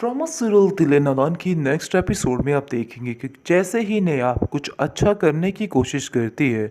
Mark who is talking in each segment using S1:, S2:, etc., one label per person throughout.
S1: Drama serial दिल नादान की नेक्स्ट एपिसोड में आप देखेंगे कि जैसे ही नेहा कुछ अच्छा करने की कोशिश करती है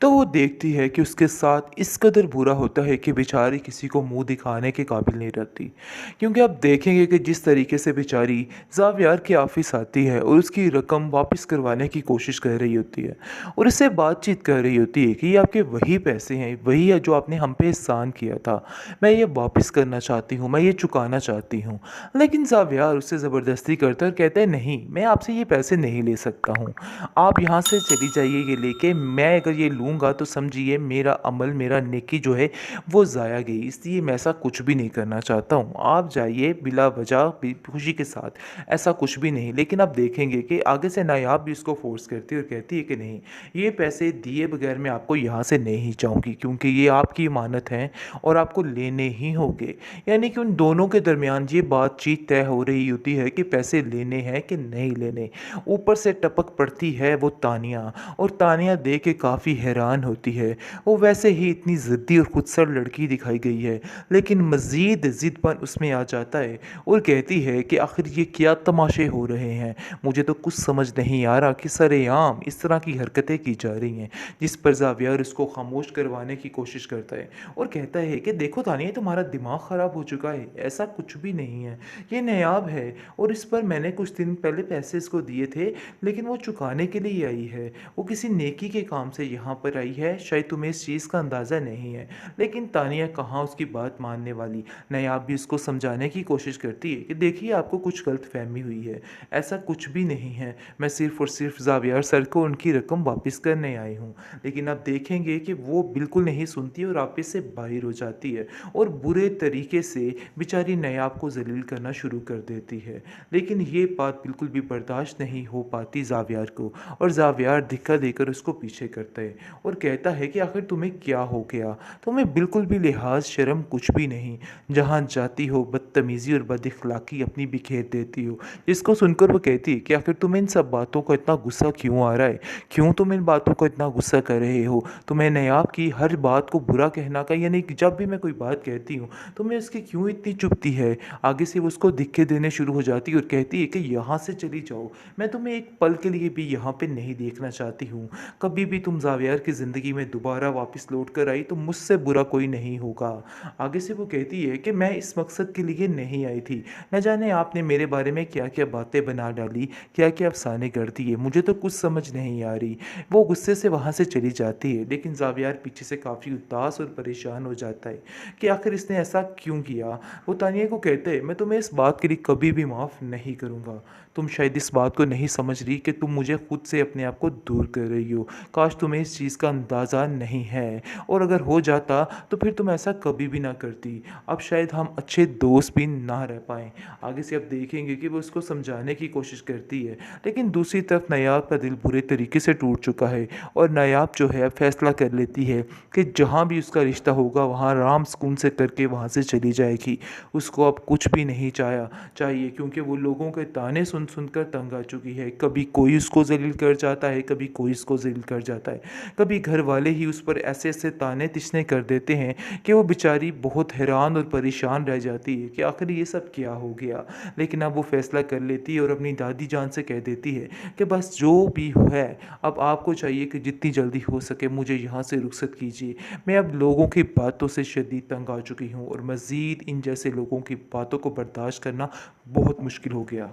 S1: तो वो देखती है कि उसके साथ इस कदर बुरा होता है कि बेचारी किसी को मुंह दिखाने के काबिल नहीं रहती। क्योंकि आप देखेंगे कि जिस तरीके से बेचारी जावियार के ऑफिस आती है और उसकी रकम वापस करवाने की कोशिश कर रही होती है और इससे बातचीत कर रही होती है कि ये आपके वही पैसे हैं, वही है जो आपने हम पे एहसान किया था, मैं ये वापस करना चाहती हूँ, मैं ये चुकाना चाहती हूँ। लेकिन ज़ावियार उससे ज़बरदस्ती करता है और कहता है नहीं, मैं आपसे ये पैसे नहीं ले सकता हूँ, आप यहाँ से चली जाइए ये लेके। मैं अगर ये लूँगा तो समझिए मेरा अमल, मेरा नेकी जो है वो ज़ाया गई, इसलिए मैं ऐसा कुछ भी नहीं करना चाहता हूँ। आप जाइए बिला वजह खुशी के साथ, ऐसा कुछ भी नहीं। लेकिन आप देखेंगे कि आगे से नायाब भी उसको फोर्स करती है और कहती है कि नहीं, ये पैसे दिए बगैर मैं आपको यहाँ से नहीं जाऊँगी, क्योंकि ये आपकी इमानत है और आपको लेने ही होंगे। यानी कि उन दोनों के दरमियान ये बातचीत तय हो रही होती है कि पैसे लेने हैं कि नहीं लेने। ऊपर से टपक पड़ती है वो तानिया, और तानिया देख के काफ़ी हैरान होती है। वो वैसे ही इतनी ज़िद्दी और खुदसर लड़की दिखाई गई है, लेकिन मज़ीद ज़िद्दपन उसमें आ जाता है और कहती है कि आखिर ये क्या तमाशे हो रहे हैं, मुझे तो कुछ समझ नहीं आ रहा कि सरेआम इस तरह की हरकतें की जा रही हैं। जिस पर ज़ावियर उसको खामोश करवाने की कोशिश करता है और कहता है कि देखो तानिया, तुम्हारा दिमाग ख़राब हो चुका है, ऐसा कुछ भी नहीं है, ये नायाब है और इस पर मैंने कुछ दिन पहले पैसे इसको दिए थे, लेकिन वो चुकाने के लिए आई है, वो किसी नेकी के काम से यहाँ पर आई है, शायद तुम्हें इस चीज़ का अंदाज़ा नहीं है। लेकिन तानिया कहाँ उसकी बात मानने वाली। नायाब भी उसको समझाने की कोशिश करती है कि देखिए आपको कुछ गलत फहमी हुई है, ऐसा कुछ भी नहीं है, मैं सिर्फ़ और सिर्फ ज़ावियर सर को उनकी रकम वापस करने आई हूँ। लेकिन आप देखेंगे कि वो बिल्कुल नहीं सुनती और ऑफिस से बाहर हो जाती है और बुरे तरीके से बेचारी नायाब को जलील करना शुरू कर देती है। लेकिन ये बात बिल्कुल भी बर्दाश्त नहीं हो पाती ज़ावियार को, और ज़ावियार धिक्का देकर उसको पीछे करता है और कहता है कि आखिर तुम्हें क्या हो गया, तुम्हें बिल्कुल भी लिहाज शर्म कुछ भी नहीं, जहाँ जाती हो बदतमीज़ी और बदअखलाक़ी अपनी बिखेर देती हो। जिसको सुनकर वो कहती है कि आखिर तुम्हें इन सब बातों का इतना गुस्सा क्यों आ रहा है, क्यों तुम इन बातों को इतना गुस्सा कर रहे हो, तुम्हें नायाब की हर बात को बुरा कहना का, यानी कि जब भी मैं कोई बात कहती हूँ तुम्हें उसकी क्यों इतनी चुभती है। आगे से वो उसको धिक्के देने शुरू हो जाती है और कहती है कि यहाँ से चली जाओ, मैं तुम्हें एक पल के लिए भी यहाँ पे नहीं देखना चाहती हूँ। कभी भी तुम ज़ावियर की ज़िंदगी में दोबारा वापस लौट कर आई तो मुझसे बुरा कोई नहीं होगा। आगे से वो कहती है कि मैं इस मकसद के लिए नहीं आई थी, न जाने आपने मेरे बारे में क्या क्या बातें बना डाली, क्या क्या अफसाने कर दिए, मुझे तो कुछ समझ नहीं आ रही। वो गुस्से से वहाँ से चली जाती है, लेकिन ज़ावियर पीछे से काफ़ी उदास और परेशान हो जाता है कि आखिर इसने ऐसा क्यों किया। वो तानिया को कहते हैं मैं तुम्हें इस बात के लिए कभी भी माफ़ नहीं करूँगा। तुम शायद इस बात को नहीं समझ रही कि तुम मुझे खुद से अपने आप को दूर कर रही हो। काश तुम्हें इस चीज़ का अंदाज़ा नहीं है, और अगर हो जाता तो फिर तुम ऐसा कभी भी ना करती। अब शायद हम अच्छे दोस्त भी ना रह पाएँ। आगे से आप देखेंगे कि वो उसको समझाने की कोशिश करती है, लेकिन दूसरी तरफ नायाब का दिल बुरे तरीके से टूट चुका है और नायाब जो है फैसला कर लेती है कि जहाँ भी उसका रिश्ता होगा वहाँ राम सुकून से करके वहाँ से चली जाएगी। उसको अब कुछ भी नहीं चाहिए, क्योंकि वो लोगों के ताने सुन सुनकर तंग आ चुकी है। कभी कोई उसको जलील कर जाता है, कभी कोई इसको जलील कर जाता है, कभी घर वाले ही उस पर ऐसे ऐसे ताने तिश्ने कर देते हैं कि वो बेचारी बहुत हैरान और परेशान रह जाती है कि आखिर ये सब क्या हो गया। लेकिन अब वो फैसला कर लेती है और अपनी दादी जान से कह देती है कि बस जो भी है, अब आपको चाहिए कि जितनी जल्दी हो सके मुझे यहाँ से रुखसत कीजिए। मैं अब लोगों की बातों से शदीद तंग आ चुकी हूँ और मज़ीद इन जैसे लोगों की बातों को बर्दाश्त करना बहुत मुश्किल हो गया।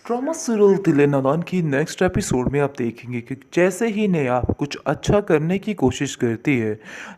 S1: ड्रामा सीरियल दिल नादान की नेक्स्ट एपिसोड में आप देखेंगे कि जैसे ही नेहा कुछ अच्छा करने की कोशिश करती है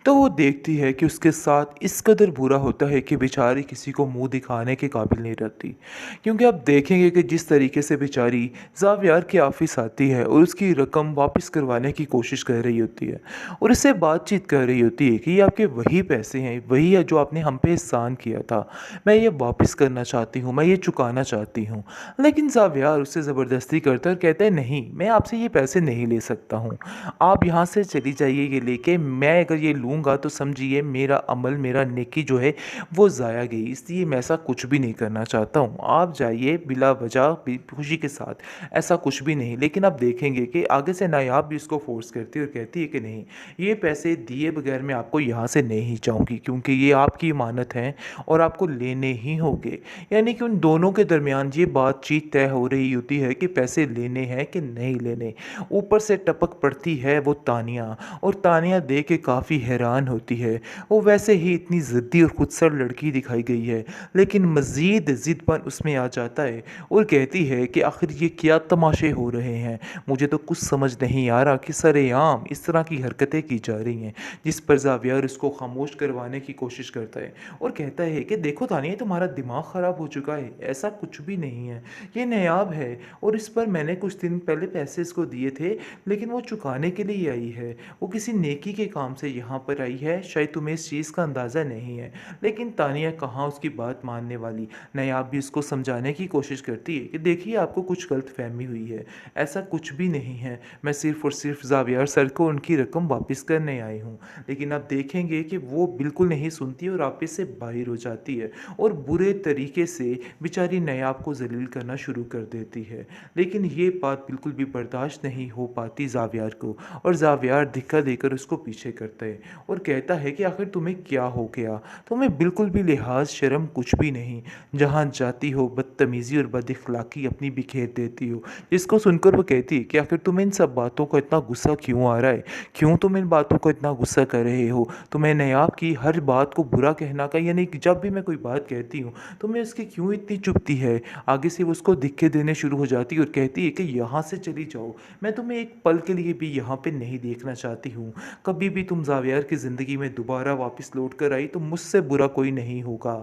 S1: तो वो देखती है कि उसके साथ इस कदर बुरा होता है कि बेचारी किसी को मुंह दिखाने के काबिल नहीं रहती। क्योंकि आप देखेंगे कि जिस तरीके से बेचारी ज़ावियर के ऑफिस आती है और उसकी रकम वापस करवाने की कोशिश कर रही होती है और इससे बातचीत कर रही होती है कि ये आपके वही पैसे हैं, वही है जो आपने हम पे एहसान किया था, मैं ये वापस करना चाहती हूँ, मैं ये चुकाना चाहती हूँ। लेकिन ज़ावियार उससे ज़बरदस्ती करता है और कहता है नहीं, मैं आपसे ये पैसे नहीं ले सकता हूँ। आप यहाँ से चली जाइए ये लेके, मैं अगर ये लूँगा तो समझिए मेरा अमल, मेरा नेकी जो है वो ज़ाया गई, इसलिए मैं ऐसा कुछ भी नहीं करना चाहता हूँ। आप जाइए बिला वजह खुशी के साथ, ऐसा कुछ भी नहीं। लेकिन आप देखेंगे कि आगे से नायाब भी उसको फ़ोर्स करती है और कहती है कि नहीं, ये पैसे दिए बगैर मैं आपको यहाँ से नहीं जाऊँगी, क्योंकि ये आपकी अमानत है और आपको लेने ही होंगे। यानी कि उन दोनों के दरमियान ये बातचीत तय हो रही होती है कि पैसे लेने हैं कि नहीं लेने। ऊपर से टपक पड़ती है वो तानिया, और तानिया देख के काफ़ी हैरान होती है। वो वैसे ही इतनी ज़िद्दी और खुदसर लड़की दिखाई गई है, लेकिन मज़ीद ज़िद्दपन उसमें आ जाता है और कहती है कि आखिर ये क्या तमाशे हो रहे हैं, मुझे तो कुछ समझ नहीं आ रहा कि सरेआम इस तरह की हरकतें की जा रही हैं। जिस पर ज़ावियर उसको खामोश करवाने की कोशिश करता है और कहता है कि देखो तानिया, तुम्हारा दिमाग ख़राब हो चुका है, ऐसा कुछ भी नहीं है, ये नायाब है और इस पर मैंने कुछ दिन पहले पैसे इसको दिए थे, लेकिन वो चुकाने के लिए आई है। वो किसी नेकी के काम से यहाँ पर आई है, शायद तुम्हें इस चीज़ का अंदाज़ा नहीं है। लेकिन तानिया कहाँ उसकी बात मानने वाली। नायाब भी उसको समझाने की कोशिश करती है कि देखिए, आपको कुछ गलतफहमी हुई है, ऐसा कुछ भी नहीं है, मैं सिर्फ़ और सिर्फ ज़ावियर सर को उनकी रकम वापस करने आई हूँ। लेकिन आप देखेंगे कि वो बिल्कुल नहीं सुनती और वापस से बाहर हो जाती है और बुरे तरीके से बेचारी नायाब को ज़लील करना शुरू कर देती है। लेकिन ये बात बिल्कुल भी बर्दाश्त नहीं हो पाती ज़ावियार को, और ज़ावियार धिक्का देकर उसको पीछे करता है और कहता है कि आखिर तुम्हें क्या हो गया, तुम्हें बिल्कुल भी लिहाज शर्म कुछ भी नहीं, जहाँ जाती हो बदतमीज़ी और बदअखलाक़ी अपनी बिखेर देती हो। जिसको सुनकर वो कहती है कि आखिर तुम्हें इन सब बातों का इतना गुस्सा क्यों आ रहा है, क्यों तुम इन बातों को इतना गुस्सा कर रहे हो, तुम्हें नायाब की हर बात को बुरा कहना का, यानी कि जब भी मैं कोई बात कहती हूँ तुम्हें उसकी क्यों इतनी चुभती है। आगे से वो उसको धिक्के देने शुरू हो जाती है और कहती है कि यहाँ से चली जाओ, मैं तुम्हें एक पल के लिए भी यहाँ पे नहीं देखना चाहती हूँ। कभी भी तुम ज़ावियर की ज़िंदगी में दोबारा वापस लौट कर आई तो मुझसे बुरा कोई नहीं होगा।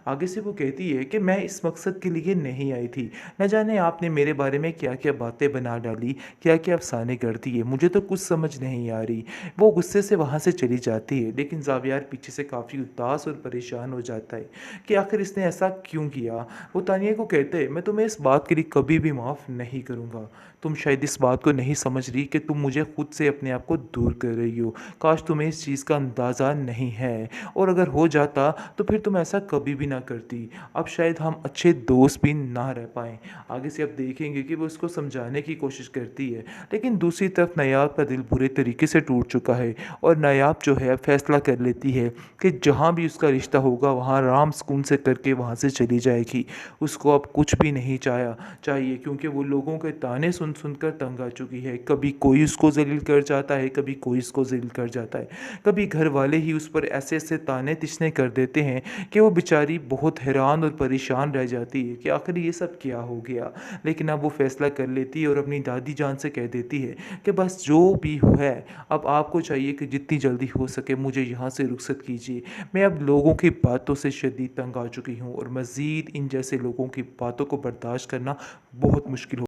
S1: आगे से वो कहती है कि मैं इस मकसद के लिए नहीं आई थी, न जाने आपने मेरे बारे में क्या क्या बातें बना डाली, क्या क्या अफसाने कर दिए, मुझे तो कुछ समझ नहीं आ रही। वो गुस्से से वहाँ से चली जाती है, लेकिन ज़ावियर पीछे से काफ़ी उदास और परेशान हो जाता है कि आखिर इसने ऐसा क्यों किया। वो तानिया को कहते हैं मैं तुम्हें इस बात के लिए कभी भी माफ़ नहीं करूँगा। तुम शायद इस बात को नहीं समझ रही कि तुम मुझे खुद से अपने आप को दूर कर रही हो। काश तुम्हें इस चीज़ का अंदाज़ा नहीं है, और अगर हो जाता तो फिर तुम ऐसा कभी भी ना करती। अब शायद हम अच्छे दोस्त भी ना रह पाएँ। आगे से आप देखेंगे कि वो उसको समझाने की कोशिश करती है, लेकिन दूसरी तरफ नायाब का दिल बुरे तरीके से टूट चुका है और नायाब जो है फ़ैसला कर लेती है कि जहाँ भी उसका रिश्ता होगा वहाँ आराम सुकून से करके वहाँ से चली जाएगी। उसको अब कुछ भी नहीं चाहिए, क्योंकि वो लोगों के ताने सुन सुनकर तंग आ चुकी है। कभी कोई उसको ज़लील कर जाता है, कभी कोई इसको ज़लील कर जाता है, कभी घर वाले ही उस पर ऐसे ऐसे ताने तिश्ने कर देते हैं कि वो बेचारी बहुत हैरान और परेशान रह जाती है कि आखिर ये सब क्या हो गया। लेकिन अब वो फ़ैसला कर लेती है और अपनी दादी जान से कह देती है कि बस जो भी है, अब आपको चाहिए कि जितनी जल्दी हो सके मुझे यहाँ से रुखसत कीजिए। मैं अब लोगों की बातों से शदीद तंग आ चुकी हूँ और मज़ीद इन जैसे लोगों की बातों को बर्दाश्त करना बहुत मुश्किल हो